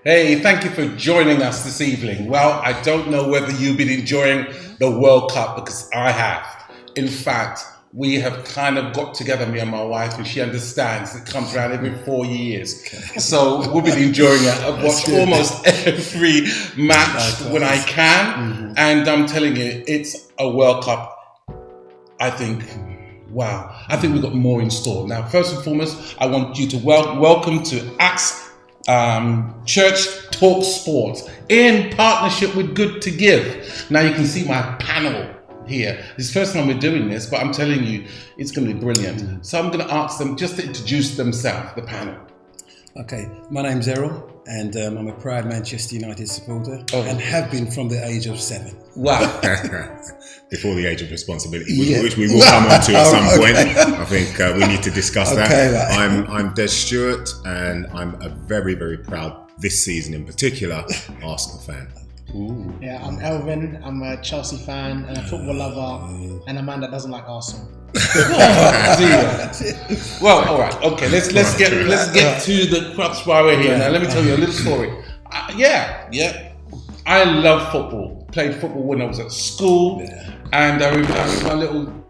Hey, thank you for joining us this evening. Well, I don't know whether you've been enjoying the World Cup, because I have. In fact, we have kind of got together, me and my wife, and she understands it comes around every 4 years. So we've been enjoying it. I've watched almost every match when I can. And I'm telling you, it's a World Cup. I think, wow, I think we've got more in store. Now, first and foremost, I want you to welcome to Acts Church Talk Sport in partnership with GoodToGive. Now you can see my panel here. It's the first time we're doing this, but I'm telling you, it's going to be brilliant. So I'm going to ask them just to introduce themselves, the panel. Okay, my name's Errol, and I'm a proud Manchester United supporter, and have been from the age of 7. Wow. Before the age of responsibility, which we will come on to at some point. I think we need to discuss that. I'm Des Stewart, and I'm a very, very proud, this season in particular, Arsenal fan. Ooh. Yeah, I'm Elvin. I'm a Chelsea fan and a football lover, and a man that doesn't like Arsenal. Well, all right, okay. Let's get to the crux while we're here. Now, let me tell you a little story. I love football. Played football when I was at school, and I remember my little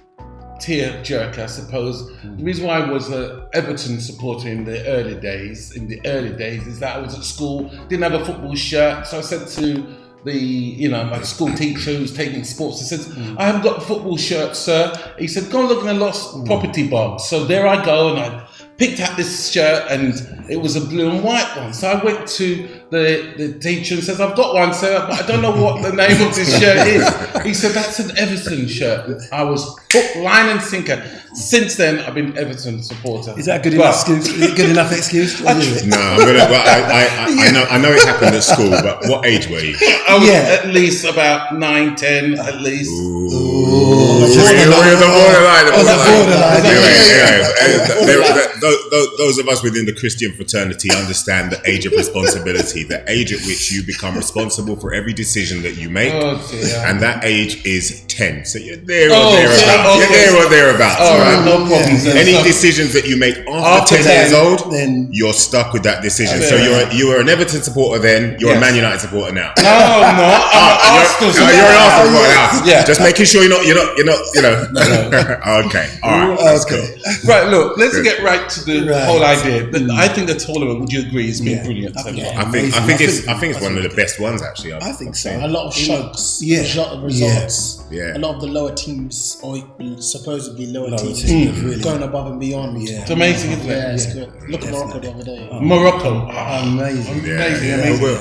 tear jerk, I suppose. The reason why I was an Everton supporter in the early days, is that I was at school, didn't have a football shirt, so I said to my school teacher who was taking sports, I said, I haven't got a football shirt, sir. He said, go and look in a lost property box. So there I go, and I picked out this shirt, and it was a blue and white one. So I went to the teacher and says, I've got one, sir, but I don't know what the name of this shirt is. He said, that's an Everton shirt. I was hook, line and sinker. Since then, I've been Everton supporter. Is that a good enough excuse? Is it good enough excuse? No, I know it happened at school, but what age were you? I was at least about 9, 10, at least. Those of us within the Christian fraternity understand the age of responsibility, the age at which you become responsible for every decision that you make, and that age is 10. So you're there or thereabouts. You're there or thereabouts. All right, no problems. Any decisions that you make after 10 years old, then you're stuck with that decision. So you were an Everton supporter then. You're a Man United supporter now. No, I'm an Arsenal supporter. You're an Arsenal supporter. Yeah. Just making sure you're not. Okay. All right. That's cool. Right. Look, let's get right to the whole idea. I think the tournament, would you agree, has been brilliant so far? I think it's one of the best ones actually. I think so. A lot of shocks. A lot of results. A lot of the lower teams, or supposedly lower teams, really going above and beyond. It's amazing, isn't it? Yeah, it's good. Look at Morocco the other day. Morocco, amazing.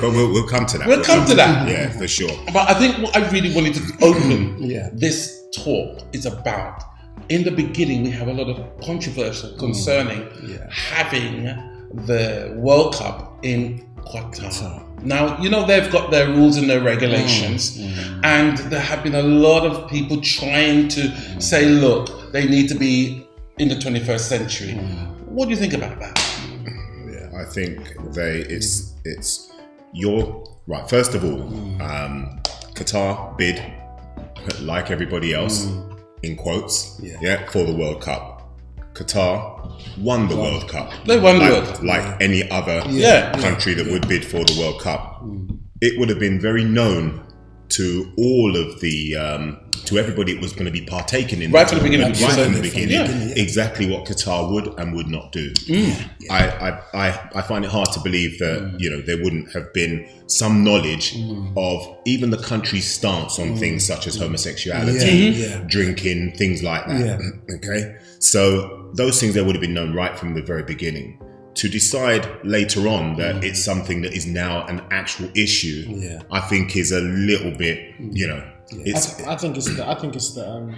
But we'll come to that. We'll come to that. Yeah, for sure. But I think what I really wanted to open this talk is about. In the beginning, we have a lot of controversy concerning having the World Cup in Qatar. Now, they've got their rules and their regulations, and there have been a lot of people trying to say, look, they need to be in the 21st century. What do you think about that? I think it's your right. First of all, Qatar bid like everybody else, in quotes, for the World Cup. Qatar won the World Cup. They won the World Cup. Like any other country that would bid for the World Cup. It would have been very known to all of the to everybody it was going to be partaking in right from the beginning. Exactly what Qatar would and would not do. I find it hard to believe that there wouldn't have been some knowledge of even the country's stance on things such as homosexuality, drinking, things like that. Okay, so those things there would have been known right from the very beginning. To decide later on that it's something that is now an actual issue, I think is a little bit, I think it's the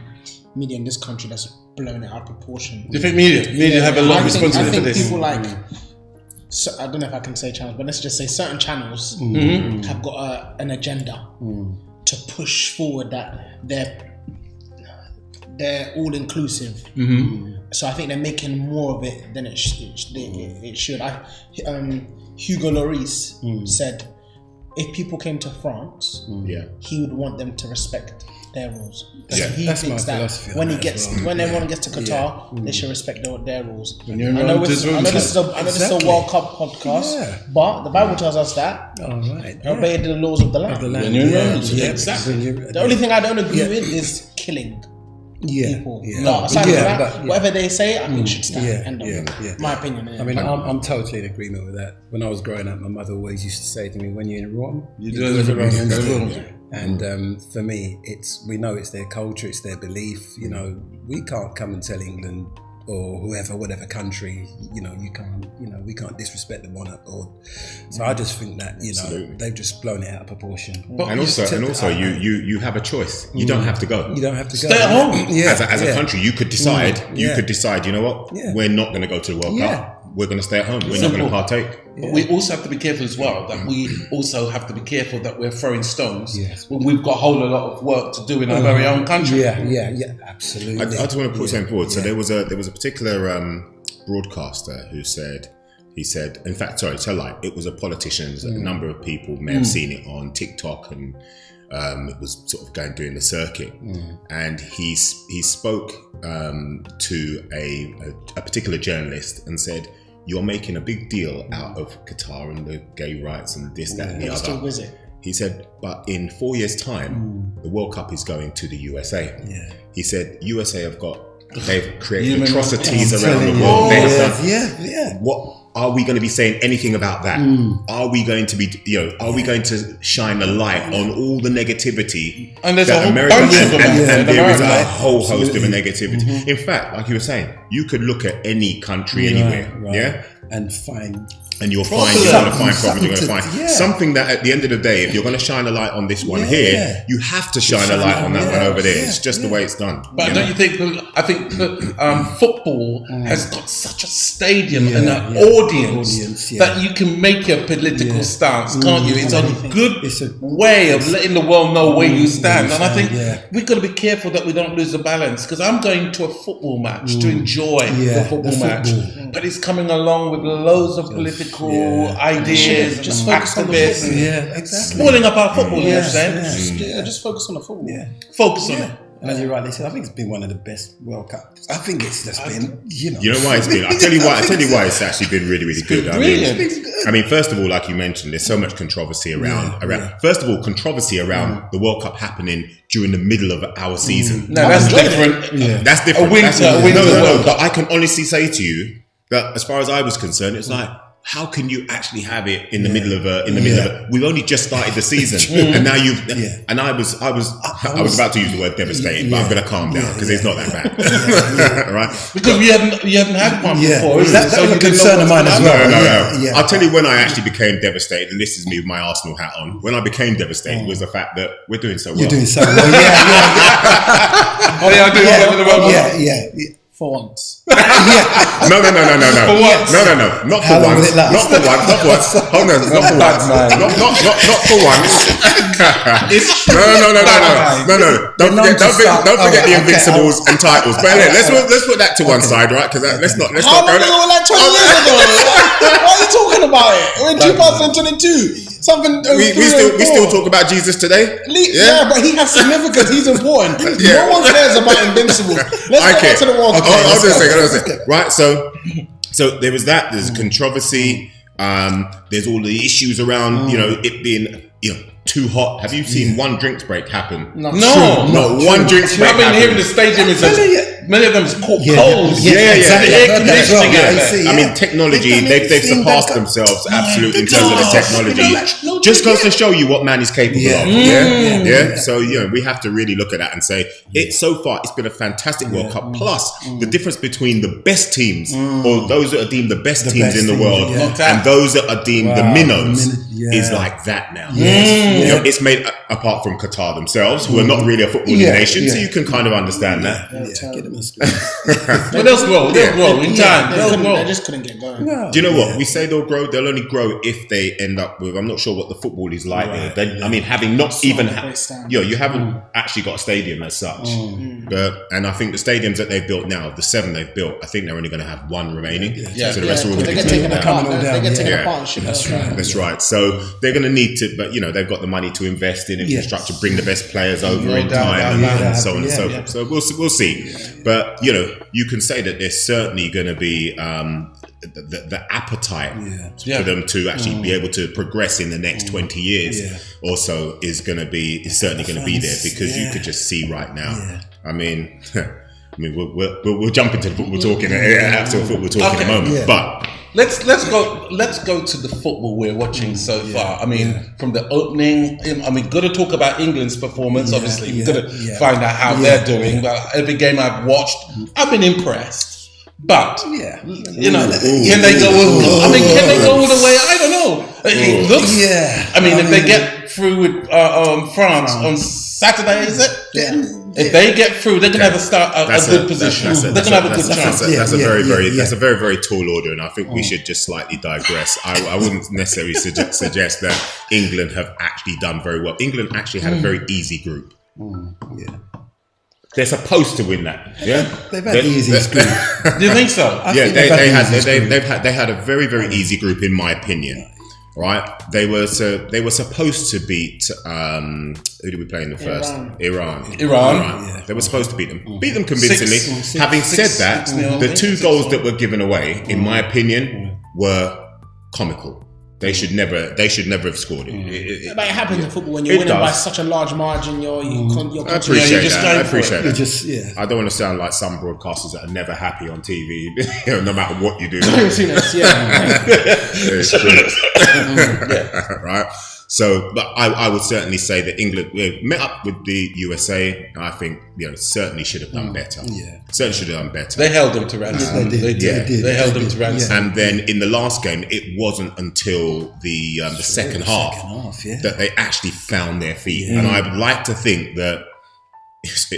media in this country that's blown it out of proportion. Do you think media have a lot of responsibility for this? People I don't know if I can say channels, but let's just say certain channels have got an agenda to push forward that they're all inclusive. So I think they're making more of it than it should. Hugo Lloris said if people came to France, he would want them to respect their rules. Yeah. He That's thinks my that philosophy on when he that gets as well. when everyone gets to Qatar, they should respect their rules. I know this is a Exactly. World Cup podcast, Yeah. but the Bible tells us that All right. obey the laws of the land. When you're in Rome, exactly. The only thing I don't agree with is killing people. Yeah. But aside from that, but, whatever they say, I think should stand. End of my opinion. I mean, I'm totally in agreement with that. When I was growing up, my mother always used to say to me, "When you're in Rome, You do as the Romans do." And for me, we know it's their culture, it's their belief. You know, we can't come and tell England or whatever country, we can't disrespect the monarch. So I just think that they've just blown it out of proportion. And also, you have a choice. You don't have to go. You don't have to go. Stay at home. Yeah. As a country, you could decide. You Yeah. could decide. You know what? Yeah. We're not going to go to the World Cup. We're going to stay at home. We're not going to partake. But we also have to be careful as well that we also have to be careful that we're throwing stones Yes. when we've got a whole lot of work to do in our very own country. Yeah, absolutely. I just want to put something forward. So there was a particular broadcaster who said, in fact, sorry, tell lie, it was a politician. A number of people may have seen it on TikTok, and it was sort of doing the circuit. And he spoke to a particular journalist and said, "You're making a big deal out of Qatar and the gay rights and this, that, and the other." Still visit. He said, but in 4 years' time, the World Cup is going to the USA. Yeah. He said, USA they've created Human atrocities rights. around the I'm world. telling They you. have done. Yeah. What are we going to be saying anything about that? Are we going to be, are we going to shine a light on all the negativity? And there's a that whole America bunch and, of them and, there and in there is a America. whole host of negativity. In fact, like you were saying, you could look at any country anywhere, Right. And find. and you're Problem. going to find problems. You're going to Something find to- yeah. something that at the end of the day, if you're going to shine a light on this one here, you have to shine a light on that one over there. It's just the way it's done. But don't you think? I think football has got such a stadium and an audience that you can make a political stance, can't you? It's a good way of letting the world know where you stand. And I think we've got to be careful that we don't lose the balance, because I'm going to a football match to enjoy the football match, but it's coming along with loads of political ideas, Just and focus on the activists, football. Exactly. spoiling up our football. You know what I'm saying? Just focus on the football. Focus on it. And as you rightly said, I think it's been one of the best World Cups. I think it's just been, You know why it's been? I tell you why it's actually been really, really good. I mean, first of all, like you mentioned, there's so much controversy around. First of all, controversy around the World Cup happening during the middle of our season. No, that's different. That's different. A winter No, World but I can honestly say to you that, as far as I was concerned, it's like, how can you actually have it in the middle of we've only just started the season and now and I was about to use the word devastated, but I'm going to calm down because it's not that bad. Right? Because you hadn't had one before. That was a concern of mine as well. No. I'll tell you when I actually became devastated, and this is me with my Arsenal hat on. When I became devastated was the fact that we're doing so well. You're doing so well. For once. No. For once. No. Not for once. Not for once. Hold on. Not for once. Not for once. No. Don't forget the Invincibles and titles. But anyway, let's put that to one side, right? Because let's not go. How long ago? Like 20 years ago. Why are you talking about it? We're in 2022. Something we still talk about Jesus today. Yeah, but he has significance. He's important. No one cares about Invincibles. Let's get back to the World Cup. I was going to say. Right, so there was that. There's controversy. There's all the issues around, it being, too hot. Have you seen one drinks break happen? No. One drinks break. I've been here in the stadium. Many of them is caught cold. Yeah. Air conditioning. I mean, technology. They've surpassed themselves absolutely in terms of the technology. Just goes to show you what man is capable of. Yeah. So we have to really look at that and say so far it's been a fantastic World Cup. Plus the difference between the best teams or those that are deemed the best teams in the world and those that are deemed the minnows is like that now. It's made apart from Qatar themselves, who are not really a footballing nation, so you can kind of understand that. goodness. But they'll grow. They'll grow in time. They'll grow. They just couldn't get going. No, Do you know what? We say they'll grow. They'll only grow if they end up with. I'm not sure what the football is like there. I mean, having not even, you haven't actually got a stadium as such. And I think the stadiums that they've built now, the 7 they've built, I think they're only going to have 1 remaining. So the rest are all going to be taken apart. down. They get taken apart. That's right. So they're going to need to, but they've got the money to invest in infrastructure, bring the best players over in time, and so on and so forth. So we'll see. But you can say that there's certainly going to be the appetite for them to actually be able to progress in the next 20 years or so is certainly going to be there, because you could just see right now. I mean, we'll jump into the football talking after football talk in a moment, but. Let's go to the football we're watching so far. I mean, from the opening, got to talk about England's performance. Obviously, we've got to find out how they're doing. But every game I've watched, I've been impressed. But can they go? Can they go all the way? I don't know. It looks. I mean, if they get through with France on Saturday, is it? If they get through, they're going to have a good position. They're going to have a good chance. That's a very, very tall order, and I think we should just slightly digress. I wouldn't necessarily suggest that England have actually done very well. England actually had a very easy group. They're supposed to win that. Yeah, they've had the easiest group. Do you think so? They had a very, very easy group, in my opinion. Right, they were supposed to beat. Who did we play in the first? Iran. Yeah. They were supposed to beat them convincingly. Having said that, the 2 goals that were given away, in my opinion, were comical. They should never have scored it. But it happens in football when you're winning by such a large margin. You're I appreciate that. It. I don't want to sound like some broadcasters that are never happy on TV, no matter what you do. It's true. Right. So, but I would certainly say that England met up with the USA. I think certainly should have done better. Certainly should have done better. They held them to ransom. They did. They held them to ransom. And then in the last game, it wasn't until the second half that they actually found their feet. And I would like to think that,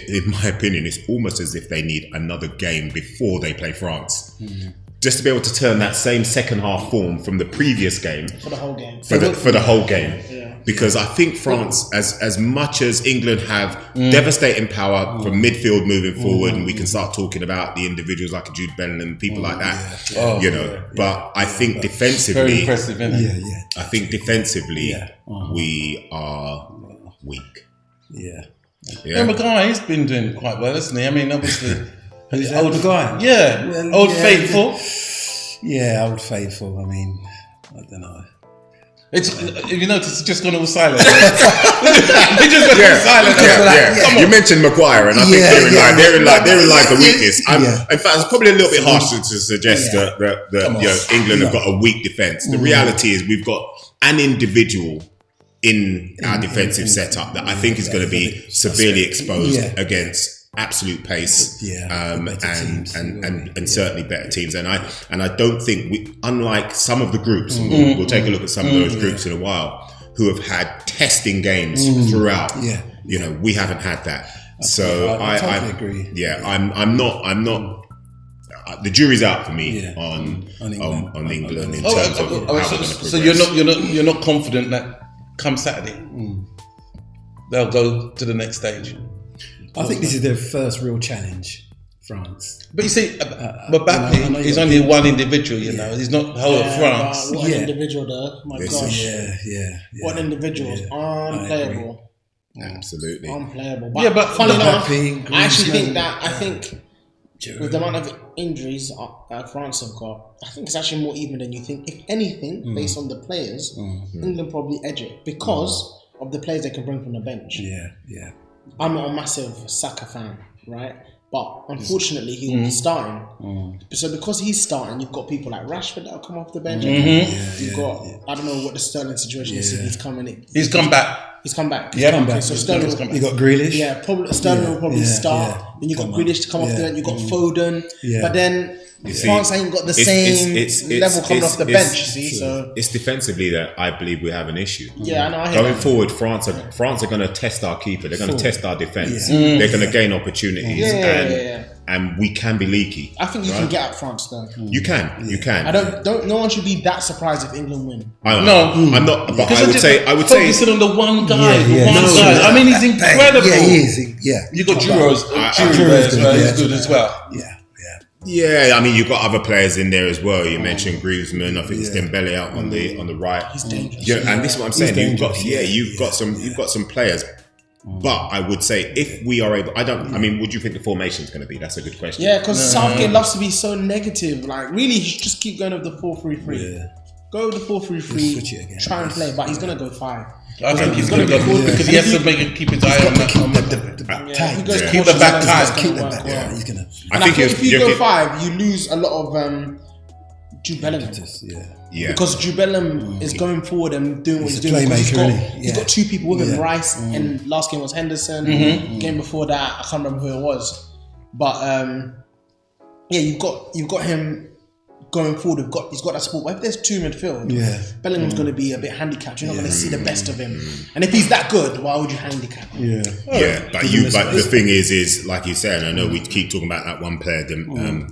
in my opinion, it's almost as if they need another game before they play France. Just to be able to turn that same second half form from the previous game for the whole game. For the whole game. Because I think France, as much as England have devastating power from midfield moving forward, and we can start talking about the individuals like Jude Bellingham, people like that, but I think defensively, very impressive, isn't it? I think defensively we are weak. Maguire's been doing quite well, hasn't he? I mean, obviously. Old guy. Faithful. Yeah, Old Faithful. I mean, I don't know. If you notice, it's just gone all silent. It just went silent. You mentioned Maguire, and I think they're in like the weakness. In fact, it's probably a little bit harsh to suggest that England have got a weak defence. The reality is we've got an individual in our defensive setup that I think is going to be severely exposed against absolute pace, and certainly better teams. And I don't think we, unlike some of the groups, we'll take a look at some of those groups in a while, who have had testing games throughout. We haven't had that. So I totally agree. I'm not. The jury's out for me on England in terms of how they're going to progress. So you're not confident that come Saturday they'll go to the next stage? I think this is their first real challenge, France. But you see, Mbappe is only one individual, he's not the whole of France. What an individual though, my gosh. What an individual. Unplayable. Absolutely. Unplayable. But funny enough, I think with the amount of injuries that France have got, I think it's actually more even than you think. If anything, based on the players, England probably edge it because of the players they can bring from the bench. I'm not a massive Saka fan, right? But unfortunately, he will be starting. So because he's starting, you've got people like Rashford that'll come off the bench. You've got, I don't know what the Sterling situation is. He's come back. He's come back. So Sterling, you got Grealish. Probably Sterling will probably start. Then you got Grealish to come off the bench. You got Foden. But then France ain't got the same level coming off the bench. So it's defensively that I believe we have an issue. I know. Going forward, France are going to test our keeper. They're going to test our defense. They're going to gain opportunities, and we can be leaky. I think you can get at France though. You can. I don't. No one should be that surprised if England win. I'm not. But I would say focusing on the one guy. I mean, he's incredible. Yeah, he is. Yeah, You got Giroud as well. He's good as well. Yeah, I mean, you've got other players in there as well. You mentioned Griezmann. I think it's Dembele out on the right. He's dangerous. Yeah, and this is what I'm saying. You've got some players. But I would say if we are able, I mean, what do you think the formation is going to be? That's a good question. Yeah, because Southgate loves to be so negative. Like, really, he should just keep going with the 4-3-3. Yeah. Go with the 4-3-3. Try and play, but he's going to go 5. I think he's going to go because he has to keep his eye on that. Keep the back tight. Keep the back. Yeah, he's gonna. I think if you go 5, you lose a lot of Jude Bellingham. Yeah. Because Jude Bellingham is going forward and doing what he's doing. He's got 2 people with him, Rice, and last game was Henderson. Game before that, I can't remember who it was. But you've got him going forward. He's got that support. But if there's 2 midfield, Bellingham's going to be a bit handicapped. You're not going to see the best of him. And if he's that good, why would you handicap him? But the thing is like you said, I know we keep talking about that one player, Mbappe.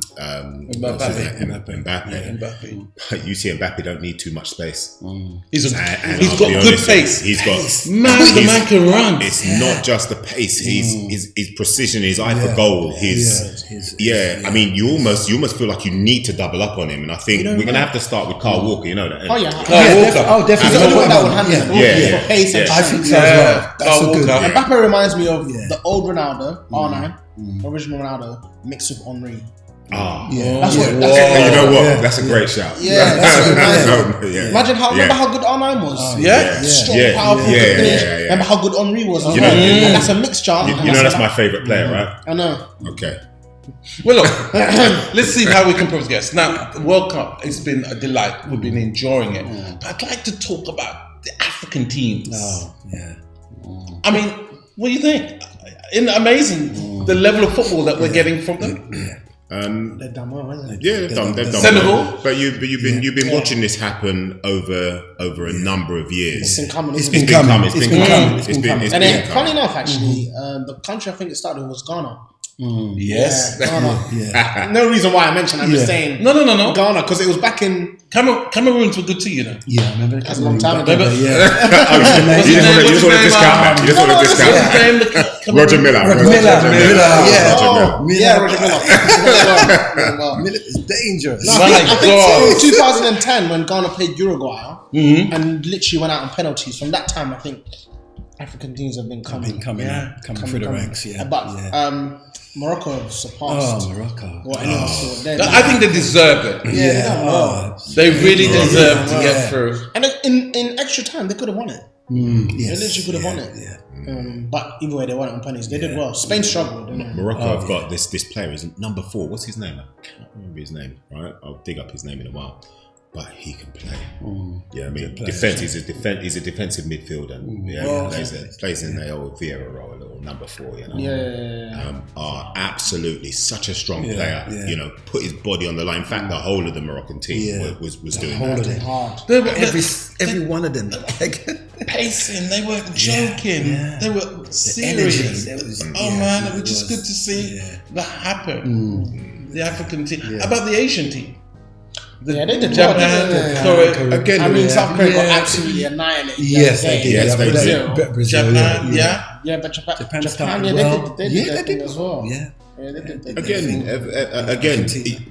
But you see, Mbappe don't need too much space. He's got good pace. The man can run. It's not just the pace. His precision, his eye for goal. I mean, you almost feel like you need to double up on him, and I think we're gonna have to start with Kyle Walker. You know that? Carl Walker. Definitely. He's the only one that will handle it. For pace and I think so as well. That's so good. Mbappe reminds me of the old Ronaldo, R9, original Ronaldo, mixed with Henry. That's what. You know what? That's a great shout. Imagine remember how good R9 was. Strong, powerful. Remember how good Henry was. And that's a mixture. You know that's my favorite player, right? I know. Okay. Well, look, let's see how we can progress. Now, the World Cup, it's been a delight. We've been enjoying it. But I'd like to talk about the African teams. I mean, what do you think? Amazing the level of football that we're getting from them. They've done well, hasn't they? Yeah, they've done Senegal. Well. But you've been watching this happen over a number of years. It's been coming. It's been coming. And then, funny enough, actually, the country I think it started was Ghana. Yes. Ghana. No reason why I mentioned. I'm just saying. No. Ghana, because it was back in. Cameroons were good too, you know. Yeah, I remember. That's a long time ago. You just want to discount. You just want to discount. Roger Miller. Roger Miller. Miller is dangerous. No, I think 2010 when Ghana played Uruguay and literally went out on penalties. From that time, I think African teams have been coming through the ranks. But Morocco have surpassed. Morocco. I think they deserve it. They really deserve to get through. And in extra time, they could have won it. They literally could have won it. But either way, they won it on penalties. They did well. Spain struggled, didn't they? Morocco have got this player, is number 4. What's his name? I can't remember his name. Right, I'll dig up his name in a while. But he can play. I mean, defense. He's a defensive midfielder. Plays in the old Vieira role, or number 4. You know, are absolutely such a strong player. You know, put his body on the line. In fact, the whole of the Moroccan team was doing that. Hard. Every one of them. Pacing, they weren't joking. They were serious. Man, it was just good to see that happen. The African team. How about the Asian team? They did Japan, Korea. Again, I mean, South Korea got absolutely annihilated. Yes, they did. Yes, they did. Brazil, but Japan started well. They did as well. Again,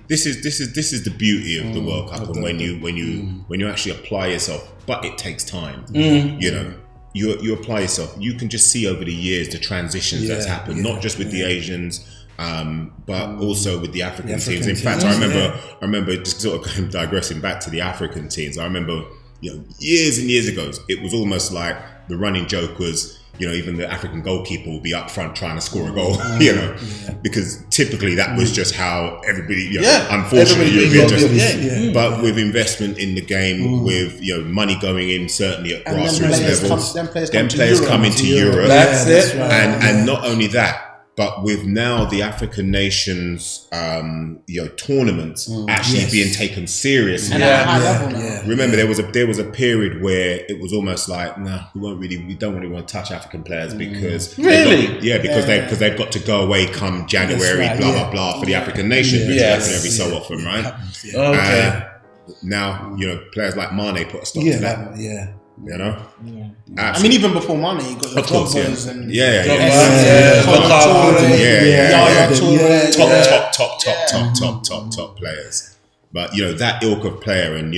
this is the beauty of the World Cup, and when you actually apply yourself, but it takes time. You know, you apply yourself. You can just see over the years the transitions that's happened, not just with the Asians. But also with the African teams. In fact, I remember just sort of digressing back to the African teams. I remember, years and years ago, it was almost like the running joke was, even the African goalkeeper would be up front trying to score a goal, because typically that was just how everybody, unfortunately, but with investment in the game, with money going in, certainly at grassroots levels, them players come into Europe, that's it, and not only that. But with now the African nations, tournaments actually being taken seriously. And at a high level now. Yeah. Remember, there was a period where it was almost like, we don't really want to touch African players because because they've got to go away come January, right, blah blah for the African nations, which happen every so often, right? Okay. Now players like Mane put a stop to that. You know, I mean, even before Mane, you got the Drogbas and top players. But that ilk of player, and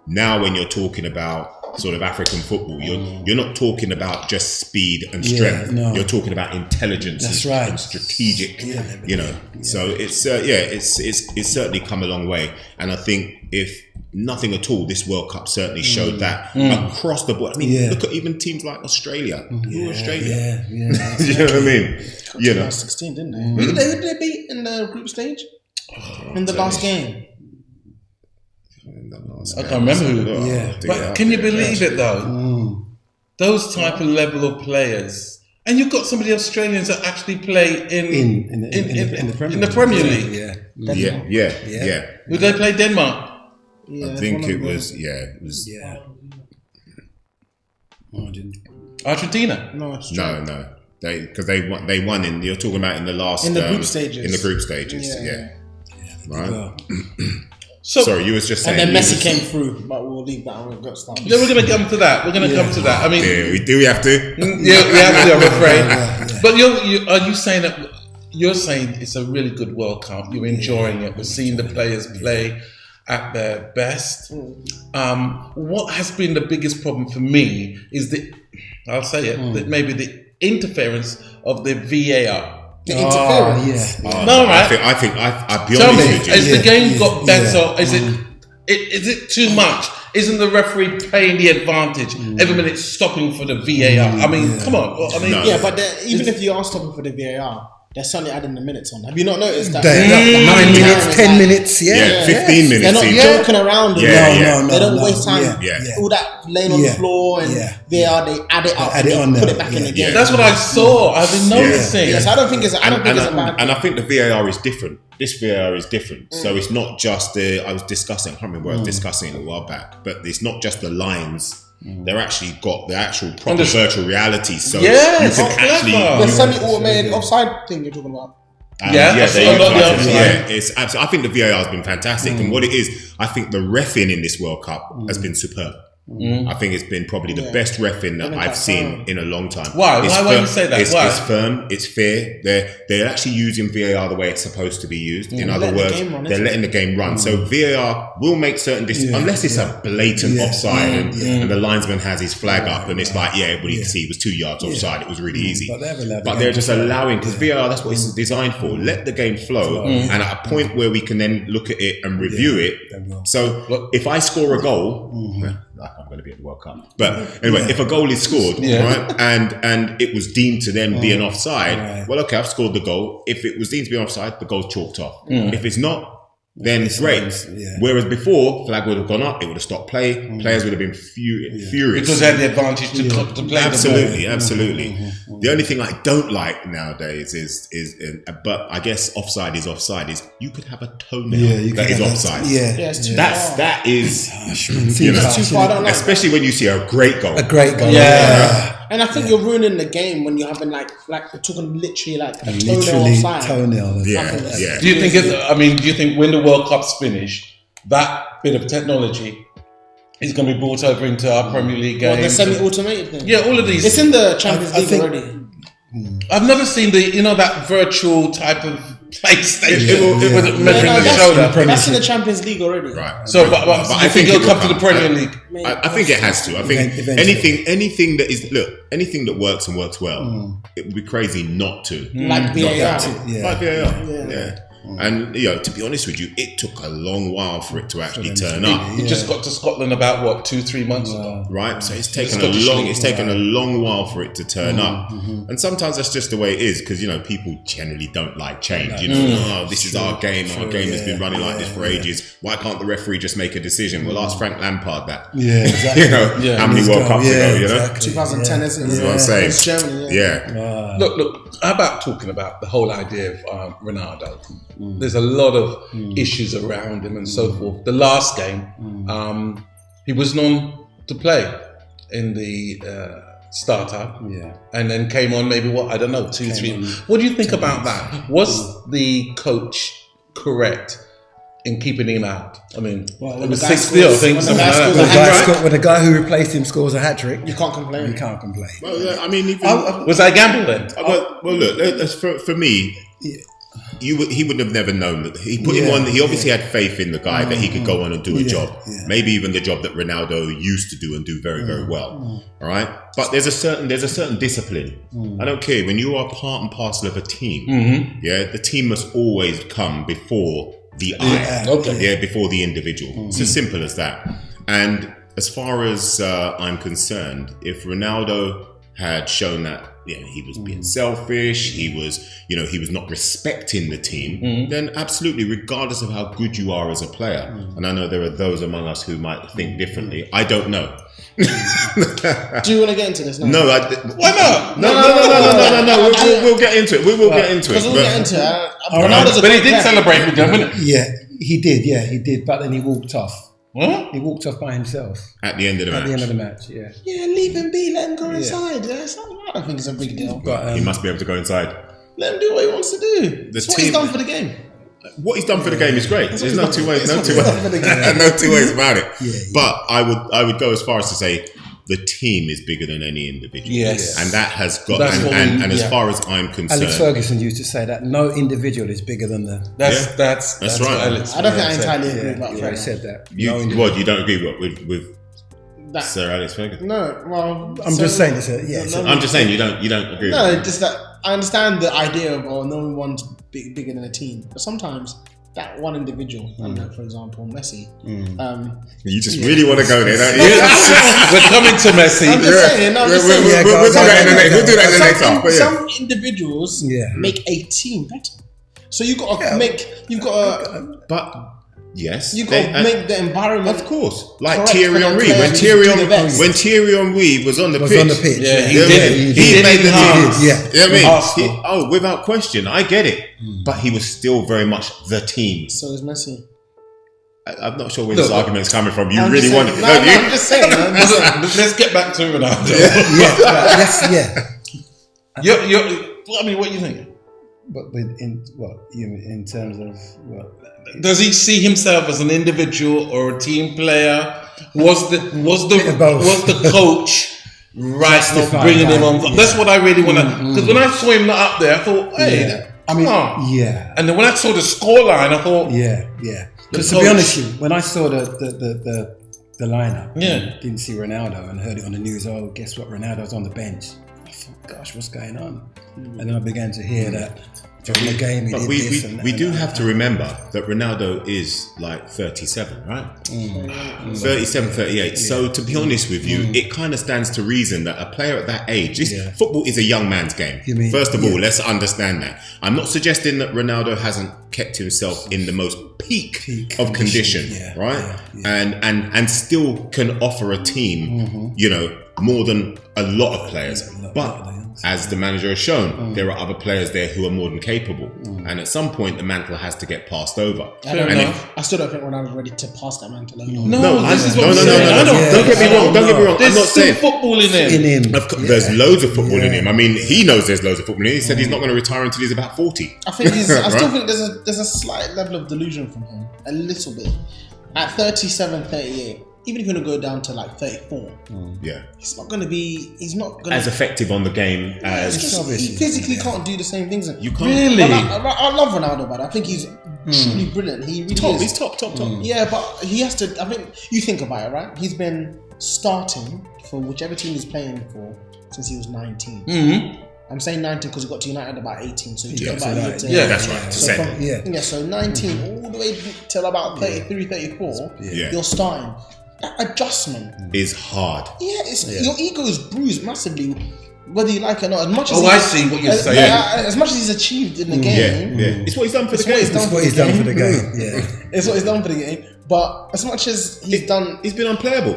now when you're talking about sort of African football, you're not talking about just speed and strength. You're talking about intelligence and strategic. So it's it's certainly come a long way, and I think if nothing at all, this World Cup certainly showed that across the board. I mean, look at even teams like Australia. Australia. You know what I mean? Last 16, didn't they? Who did they beat in the group stage? In the last game? I can't remember who. But can you believe it though? Those type of level of players. And you've got some of the Australians that actually play in the Premier League. Yeah. Would they play Denmark? I think it was. Argentina? No. Because they won in. You're talking about in the last in the group stages. In the group stages, right. So, sorry, you was just saying. And then Messi came through, but we'll leave that. We're going to come to that. We're going to come to that. I mean, we have to. Yeah, we have to. I'm afraid. But are you saying that? You're saying it's a really good World Cup. You're enjoying it. We're seeing the players play at their best. What has been the biggest problem for me is I'll say it, that maybe the interference of the VAR. The interference. No, right? I think I'll be Tell honest me, with you. has the game got better? Is it too much? Isn't the referee playing the advantage every minute stopping for the VAR? I mean, come on. I mean, but even if you are stopping for the VAR, they're suddenly adding the minutes on. Have you not noticed that? 9 minutes, 10 minutes, 15 minutes. They're not joking around. No, they don't waste time. All that laying on the floor and VAR, they add it up and put it back in the game. that's what I saw. I've been noticing. Yes, I don't think it's a bad thing. And I think the VAR is different. This VAR is different. So it's not just I can't remember what I was discussing a while back, but it's not just the lines. They're actually got the actual proper virtual reality. So you can actually the semi-automated offside thing you're talking about. It's absolutely. I think the VAR has been fantastic, and what it is, I think the reffing in this World Cup has been superb. I think it's been probably the best reffing that I've seen in a long time. Why? Why would you say that? It's firm. It's fair. They're actually using VAR the way it's supposed to be used. In other words, they're letting the game run. So VAR will make certain unless it's a blatant offside and the linesman has his flag up and it's like, everybody can see it was 2 yards offside. It was really easy. But they're just allowing, because VAR, that's what it's designed for. Let the game flow, and at a point where we can then look at it and review it. So if I score a goal. I'm going to be at the World Cup. But anyway, if a goal is scored, right, and it was deemed to then be an offside, well, okay, I've scored the goal. If it was deemed to be an offside, the goal's chalked off. If it's not, then great. Whereas before, flag would have gone up, it would have stopped play. Players would have been furious. Because they had the advantage to play absolutely. The only thing I don't like nowadays is but I guess offside is you could have a toenail that is offside. That is too far. I don't like especially when you see a great goal. And I think you're ruining the game when you're having like we're talking literally like a toenail offside. Do you think do you think when the World Cup's finished, that bit of technology is going to be brought over into our Premier League games? The semi-automated thing. Yeah, all of these. It's in the Champions League already. I've never seen that virtual type of PlayStation with measuring the shoulder. That's in the Champions League already. Right. So, but I think it'll come to the Premier League. I think it has to. I think anything that works and works well, it would be crazy not to. Like VAR. Like VAR. And to be honest with you, it took a long while for it to actually turn up. He just got to Scotland about what 2-3 months ago, right? So it's taken a long while for it to turn up, and sometimes that's just the way it is, because people generally don't like change. This is our game. Our game has been running like this for ages. Why can't the referee just make a decision? Well, ask Frank Lampard that. Yeah, exactly. How many World Cups ago? Exactly. 2010, isn't it? That's what I'm saying. It's Germany, Look. How about talking about the whole idea of Ronaldo? There's a lot of issues around him and so forth. The last game, he was known to play in the startup, and then came on maybe 2-3. What do you think about that? Was the coach correct in keeping him out? I mean, it was 6-0, I think. When the guy who replaced him scores a hat trick, you can't complain. Well, I mean, was that a gamble then? Well, look, for me, he would have never known that he put him on. He obviously had faith in the guy that he could go on and do a job, maybe even the job that Ronaldo used to do and do very, very well. All right, but there's a certain discipline. I don't care when you are part and parcel of a team. The team must always come before the eye, before the individual. It's as simple as that. And as far as I'm concerned, if Ronaldo had shown that he was being selfish, he was not respecting the team, then absolutely, regardless of how good you are as a player, and I know there are those among us who might think differently, I don't know. Do you want to get into this now? No, why not? No. We'll get into it. We will get into it. Because we'll get into it. But he did celebrate with them, didn't he? Yeah, he did. Yeah, he did. But then he walked off. What? He walked off by himself at the end of the match. At the end of the match, yeah. Yeah, leave him be. Let him go inside. I don't think it's a big deal. But he must be able to go inside. Let him do what he wants to do. That's what he's done for the game. What he's done for the game is great. There's no two ways. No two ways about it. But I would go as far as to say the team is bigger than any individual. Yes. And that has got, and as far as I'm concerned, Alex Ferguson used to say that no individual is bigger than the. That's I right. don't think I entirely agree about that. He said that. You don't agree with that, Sir Alex Ferguson? No, well, I'm just saying this. I'm just saying you don't agree. No, with that. just that I understand the idea of no one's bigger than a team, but sometimes that one individual, I don't know, for example, Messi. You just really want to go there, don't you? We're coming to Messi. I'm just saying. We'll do that in the next half. Some individuals make a team better. So you've got to But yes, you got to make the environment. Of course, like Thierry Henry. When Thierry Henry was on the pitch, yeah, he made the team. Yeah, you know what I mean? Without question, I get it. But he was still very much the team. So is Messi. I'm not sure where this argument is coming from. You really want it? I'm just saying. Let's get back to Ronaldo. I mean, what do you think? But in terms of does he see himself as an individual or a team player? Was the coach right not bringing him on? That's what I really want to. Because when I saw him not up there, I thought, hey, And then when I saw the scoreline, I thought, Because to be honest with you, when I saw the lineup, didn't see Ronaldo and heard it on the news. Oh, guess what? Ronaldo's on the bench. I thought, gosh, what's going on? And then I began to hear that during the game he did this. We do have to remember that Ronaldo is like 37, right? 37, 38. So to be honest with you, it kind of stands to reason that a player at that age, football is a young man's game. First of all, let's understand that. I'm not suggesting that Ronaldo hasn't kept himself in the most peak of condition, right? And still can offer a team, more than a lot of players. But as the manager has shown, there are other players there who are more than capable. And at some point, the mantle has to get passed over. I still don't think Ronaldo's ready to pass that mantle over. No. Don't get me wrong. There's I'm not saying football in him. There's loads of football in him. I mean, he knows there's loads of football in him. He said he's not going to retire until he's about 40. I think I still think there's a slight level of delusion from him. A little bit. At 37, 38. Even if you're going to go down to like 34, he's not going to be. He's not going to as effective on the game as he physically can't do the same things. You can't really. I love Ronaldo, but I think he's truly brilliant. He really is. He's top. Yeah, but he has to. I think you think about it, right? He's been starting for whichever team he's playing for since he was 19. I'm saying 19 because he got to United about 18, so he took Yeah, about so a year that- to... yeah, That's right. To So send from, it. Yeah. so 19 all the way till about 33, 34, Yeah. you're starting. That adjustment, Is hard. your ego is bruised massively, whether you like it or not. As much as Oh, I see what you're saying. As much as he's achieved in the game, Yeah. It's what he's done for the It's what game. he's done. That's what he's done for the game. Yeah. it's what he's done for the game. But as much as he's done, He's been unplayable.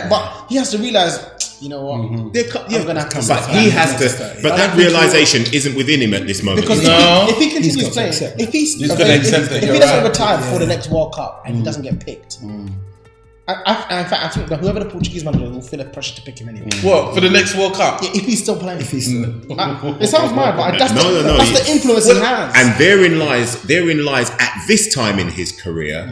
but he has to realize, you know what? I'm gonna have to. But he has to. But that realization isn't within him at this moment. Because No. if he continues He's got to playing, accept if he's gonna accept it, if you're he doesn't right. retire before the next World Cup and he doesn't get picked, in fact, I think that whoever the Portuguese manager will feel the pressure to pick him anyway. What, for the next World Cup? Yeah, if he's still playing, It sounds mad, but that's No. the influence he has. And therein lies at this time in his career,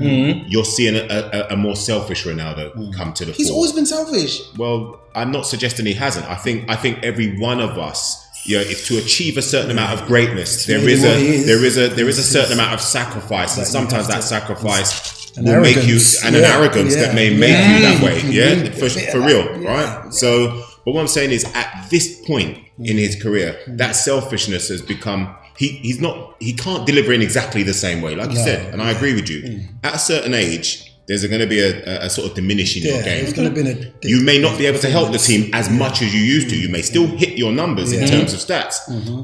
you're seeing a more selfish Ronaldo come to the He's fore. always been selfish. Well, I'm not suggesting he hasn't. I think every one of us, if to achieve a certain amount of greatness, there is a certain amount of sacrifice, and sometimes that sacrifice will make you an arrogance that may make you that way. Yeah, for real, right? So, but what I'm saying is, at this point in his career, that selfishness has become. He can't deliver in exactly the same way, like you said, and I agree with you. At a certain age, there's going to be a sort of diminishing your game. It's going to be You may not be able to help the team as much as you used to. You may still hit your numbers in terms of stats,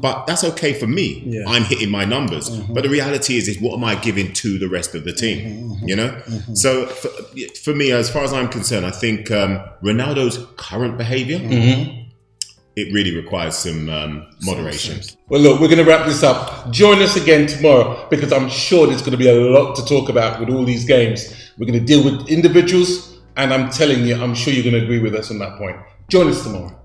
but that's okay for me. Yeah. I'm hitting my numbers. But the reality is what am I giving to the rest of the team? You know? So for me, as far as I'm concerned, I think Ronaldo's current behavior, it really requires some moderation. Well, look, we're going to wrap this up. Join us again tomorrow because I'm sure there's going to be a lot to talk about with all these games. We're going to deal with individuals, and I'm telling you, I'm sure you're going to agree with us on that point. Join us tomorrow.